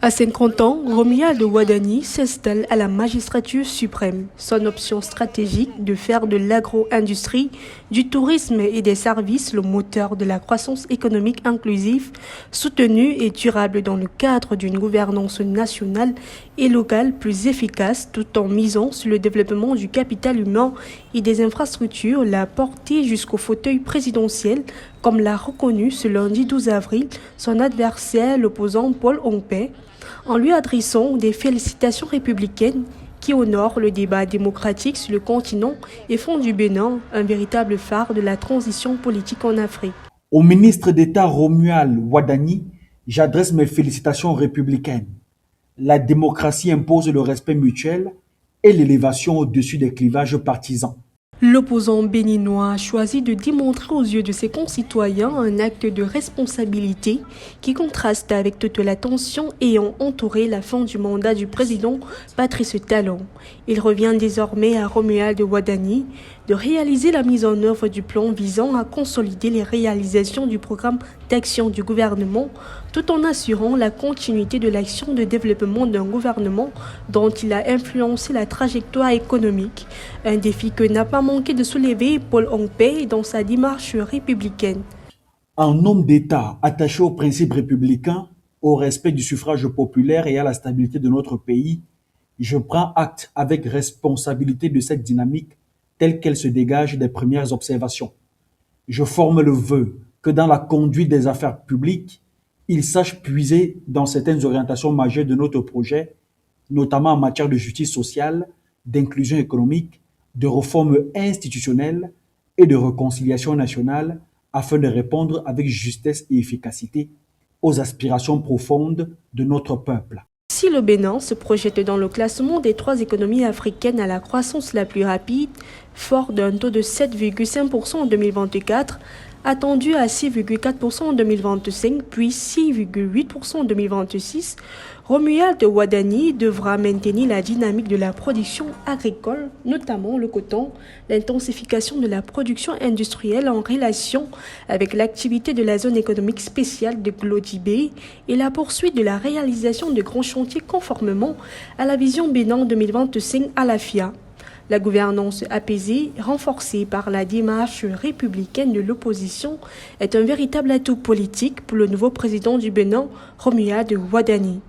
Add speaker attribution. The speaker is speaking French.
Speaker 1: À 50 ans, Romuald Wadani s'installe à la magistrature suprême. Son option stratégique de faire de l'agro-industrie, du tourisme et des services le moteur de la croissance économique inclusive, soutenue et durable dans le cadre d'une gouvernance nationale et locale plus efficace tout en misant sur le développement du capital humain et des infrastructures, l'a porté jusqu'au fauteuil présidentiel, comme l'a reconnu ce lundi 12 avril son adversaire, l'opposant Paul Ompé, en lui adressant des félicitations républicaines qui honorent le débat démocratique sur le continent et font du Bénin un véritable phare de la transition politique en Afrique.
Speaker 2: Au ministre d'État Romuald Wadani, j'adresse mes félicitations républicaines. La démocratie impose le respect mutuel et l'élévation au-dessus des clivages partisans.
Speaker 1: L'opposant béninois a choisi de démontrer aux yeux de ses concitoyens un acte de responsabilité qui contraste avec toute la tension ayant entouré la fin du mandat du président Patrice Talon. Il revient désormais à Romuald Wadani de réaliser la mise en œuvre du plan visant à consolider les réalisations du programme d'action du gouvernement tout en assurant la continuité de l'action de développement d'un gouvernement dont il a influencé la trajectoire économique, un défi que n'a pas manqué de soulever Paul Ompé dans sa démarche républicaine.
Speaker 2: En homme d'État attaché aux principes républicains, au respect du suffrage populaire et à la stabilité de notre pays, je prends acte avec responsabilité de cette dynamique telle qu'elle se dégage des premières observations. Je forme le vœu que dans la conduite des affaires publiques, il sache puiser dans certaines orientations majeures de notre projet, notamment en matière de justice sociale, d'inclusion économique, de réforme institutionnelle et de réconciliation nationale afin de répondre avec justesse et efficacité aux aspirations profondes de notre peuple.
Speaker 1: Si le Bénin se projette dans le classement des 3 économies africaines à la croissance la plus rapide, fort d'un taux de 7,5% en 2024, attendu à 6,4% en 2025, puis 6,8% en 2026, Romuald Wadani devra maintenir la dynamique de la production agricole, notamment le coton, l'intensification de la production industrielle en relation avec l'activité de la zone économique spéciale de Glodibé et la poursuite de la réalisation de grands chantiers conformément à la vision Bénin 2025 à la FIA. La gouvernance apaisée, renforcée par la démarche républicaine de l'opposition, est un véritable atout politique pour le nouveau président du Bénin, Romuald Wadani.